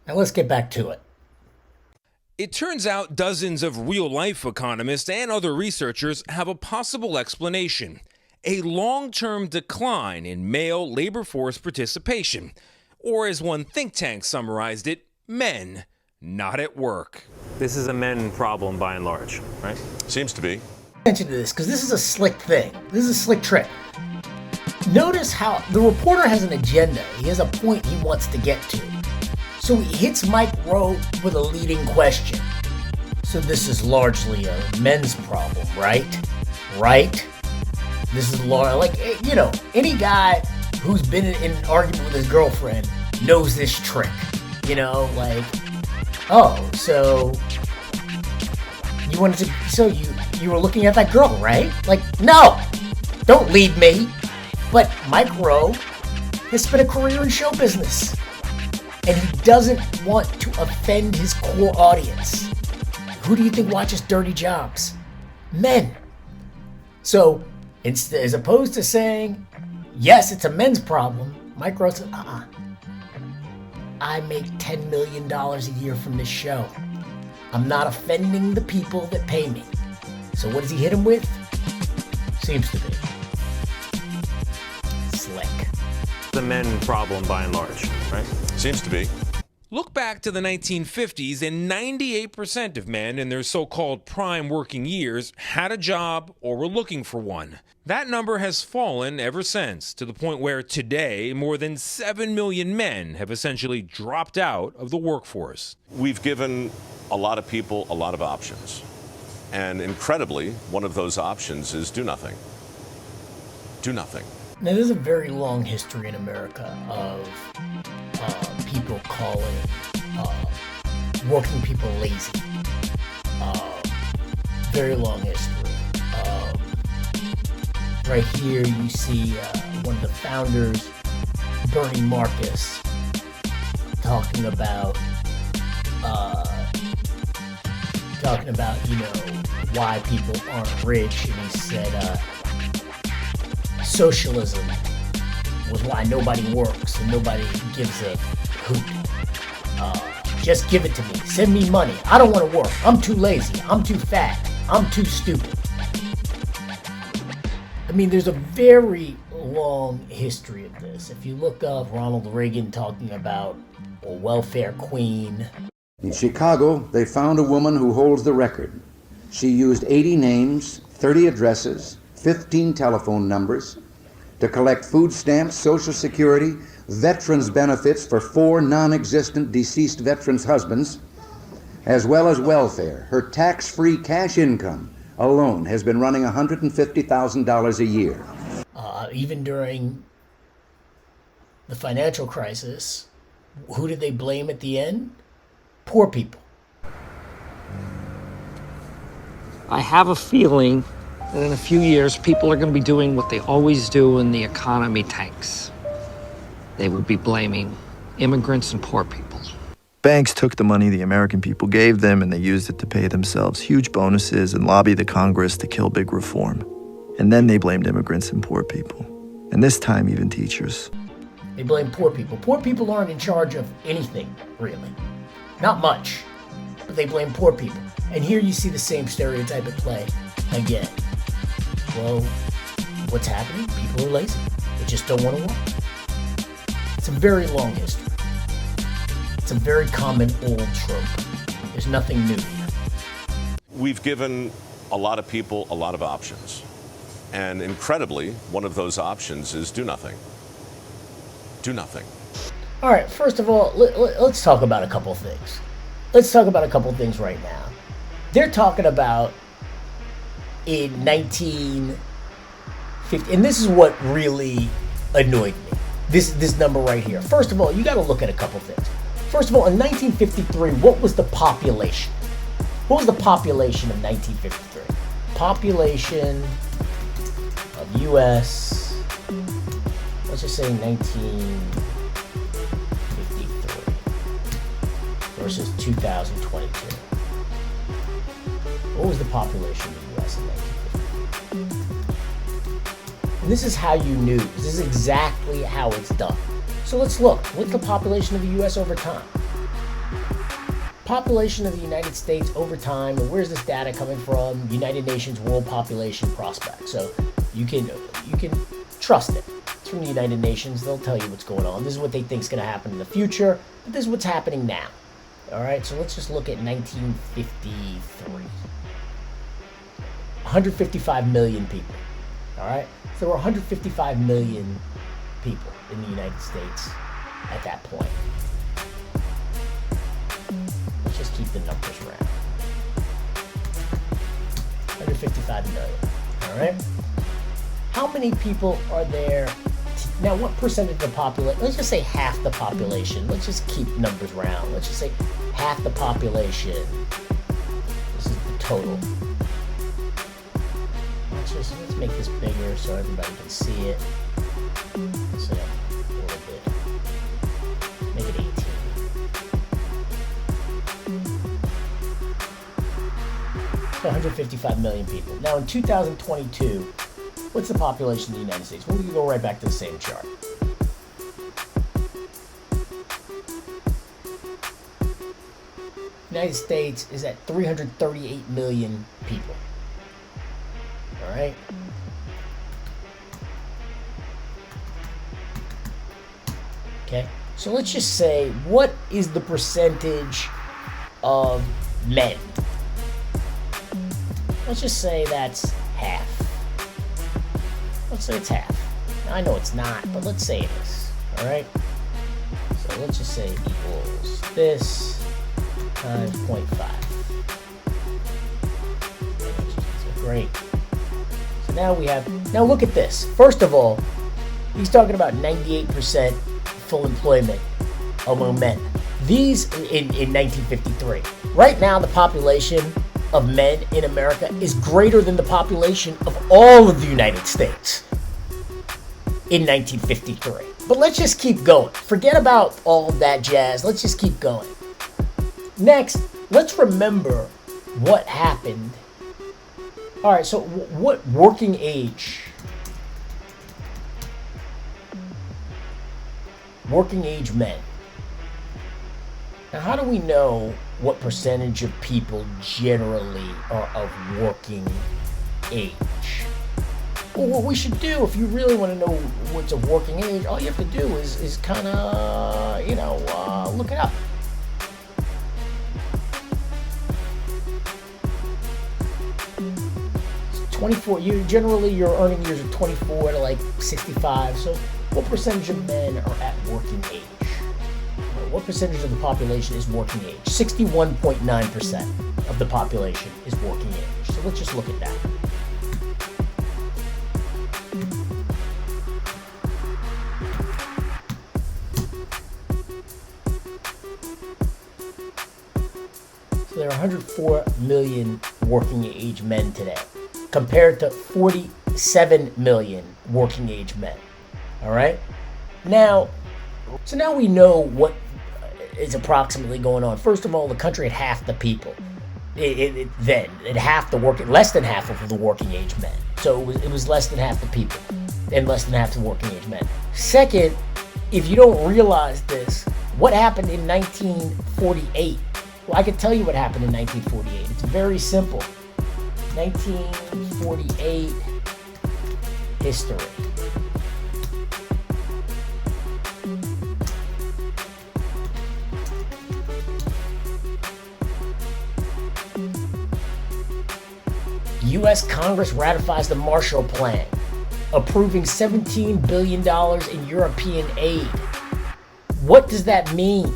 Now let's get back to it. It turns out dozens of real-life economists and other researchers have a possible explanation: a long-term decline in male labor force participation, or as one think tank summarized it, men not at work. This is a men problem by and large, right? Seems to be. Attention to this, because this is a slick thing. This is a slick trick. Notice how the reporter has an agenda. He has a point he wants to get to. So he hits Mike Rowe with a leading question. So this is largely a men's problem, right? Right? This is any guy who's been in an argument with his girlfriend knows this trick. So you were looking at that girl, right? No, don't lead me. But Mike Rowe has spent a career in show business, and he doesn't want to offend his core audience. Who do you think watches Dirty Jobs? Men. So, as opposed to saying, yes, it's a men's problem, Mike Rowe said, I make $10 million a year from this show. I'm not offending the people that pay me. So what does he hit him with? Seems to be slick. The men problem by and large, right? Seems to be. Look back to the 1950s, and 98% of men in their so-called prime working years had a job or were looking for one. That number has fallen ever since, to the point where today more than 7 million men have essentially dropped out of the workforce. We've given a lot of people a lot of options. And incredibly, one of those options is do nothing. Do nothing. Now, there's a very long history in America of people calling working people lazy. Very long history. Right here you see one of the founders, Bernie Marcus, talking about why people aren't rich, and he said socialism was why nobody works and nobody gives a hoot. Just give it to me. Send me money. I don't want to work. I'm too lazy. I'm too fat. I'm too stupid. I mean, there's a very long history of this. If you look up Ronald Reagan talking about a welfare queen. In Chicago, they found a woman who holds the record. She used 80 names, 30 addresses, 15 telephone numbers to collect food stamps, Social Security, veterans benefits for 4 non-existent deceased veterans' husbands, as well as welfare. Her tax-free cash income alone has been running $150,000 a year. Even during the financial crisis, who did they blame at the end? Poor people. I have a feeling that in a few years, people are going to be doing what they always do when the economy tanks. They will be blaming immigrants and poor people. Banks took the money the American people gave them and they used it to pay themselves huge bonuses and lobby the Congress to kill big reform. And then they blamed immigrants and poor people. And this time, even teachers. They blame poor people. Poor people aren't in charge of anything, really. Not much. But they blame poor people. And here you see the same stereotype at play again. Well, what's happening? People are lazy. They just don't want to work. It's a very long history. It's a very common old trope. There's nothing new here. We've given a lot of people a lot of options. And incredibly, one of those options is do nothing. Do nothing. All right, first of all, let's talk about a couple of things. Let's talk about a couple of things right now. They're talking about in 1950, and this is what really annoyed me. This number right here. First of all, you got to look at a couple of things. First of all, in 1953, what was the population? What was the population of 1953? Population of U.S., let's just say 1953 versus 2022. What was the population of the U.S. in 1953? And this is how you knew. This is exactly how it's done. So let's look. What's the population of the U.S. over time? Population of the United States over time, and where's this data coming from? United Nations World Population Prospect. So you can trust it. It's from the United Nations. They'll tell you what's going on. This is what they think is going to happen in the future, but this is what's happening now. All right, so let's just look at 1953. 155 million people. All right, so there were 155 million people in the United States at that point. Let's just keep the numbers round. 155 million. All right. How many people are there? Now, what percentage of the population? Let's just say half the population. Let's just keep numbers round. Let's just say half the population. This is the total. Let's make this bigger so everybody can see it. Let's say a little bit. Make it 18. So 155 million people. Now in 2022, what's the population of the United States? We're going to go right back to the same chart. United States is at 338 million people. All right. Okay. So let's just say, what is the percentage of men? Let's just say that's half. Let's say it's half. Now, I know it's not, but let's say it is. All right. So let's just say equals this times 0.5. So great. So now we have, now look at this. First of all, he's talking about 98% full employment among men. These in 1953. Right now, the population of men in America is greater than the population of all of the United States in 1953. But let's just keep going. Forget about all of that jazz. Let's just keep going. Next, let's remember what happened. All right, so what working age men. Now, how do we know what percentage of people generally are of working age? Well, what we should do, if you really want to know what's a working age, all you have to do is kind of, look it up. It's 24. Your earning years are 24 to like 65. So, what percentage of men are at working age? What percentage of the population is working age? 61.9% of the population is working age. So let's just look at that. So there are 104 million working age men today, compared to 47 million working age men. All right? Now we know what is approximately going on. First of all, the country had half the people. It less than half of the working age men. So it was less than half the people and less than half the working age men. Second, if you don't realize this, what happened in 1948? Well, I can tell you what happened in 1948. It's very simple. 1948 history. U.S. Congress ratifies the Marshall Plan, approving $17 billion in European aid. What does that mean?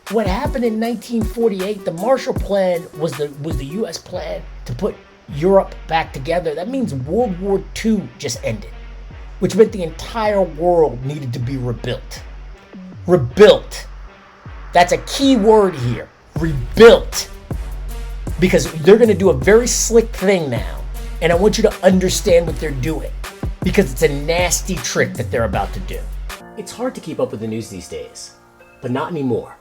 What happened in 1948, the Marshall Plan was the U.S. plan to put Europe back together. That means World War II just ended, which meant the entire world needed to be rebuilt. Rebuilt. That's a key word here. Rebuilt. Because they're going to do a very slick thing now. And I want you to understand what they're doing. Because it's a nasty trick that they're about to do. It's hard to keep up with the news these days. But not anymore.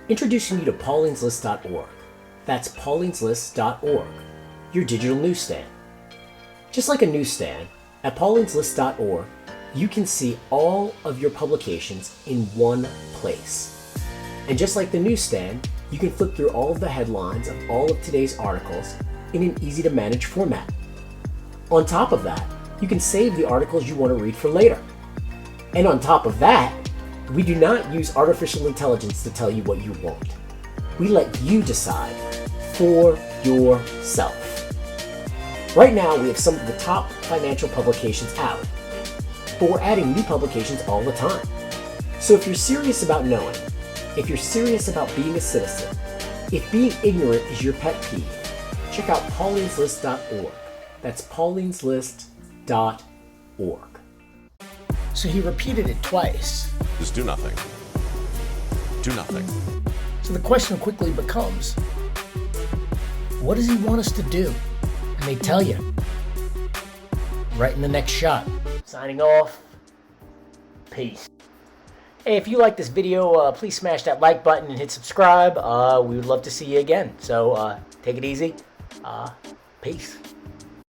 Introducing you to paulineslist.org. That's paulineslist.org. Your digital newsstand. Just like a newsstand, at paulineslist.org, you can see all of your publications in one place. And just like the newsstand, you can flip through all of the headlines of all of today's articles in an easy to manage format. On top of that, you can save the articles you want to read for later. And on top of that, we do not use artificial intelligence to tell you what you want. We let you decide for yourself. Right now, we have some of the top financial publications out, but we're adding new publications all the time. So if you're serious about knowing, if you're serious about being a citizen, if being ignorant is your pet peeve, check out paulineslist.org. That's paulineslist.org. So he repeated it twice. Just do nothing. Do nothing. So the question quickly becomes, what does he want us to do? And they tell you right in the next shot. Signing off. Peace. Hey, if you like this video, please smash that like button and hit subscribe. We would love to see you again. So take it easy. Peace.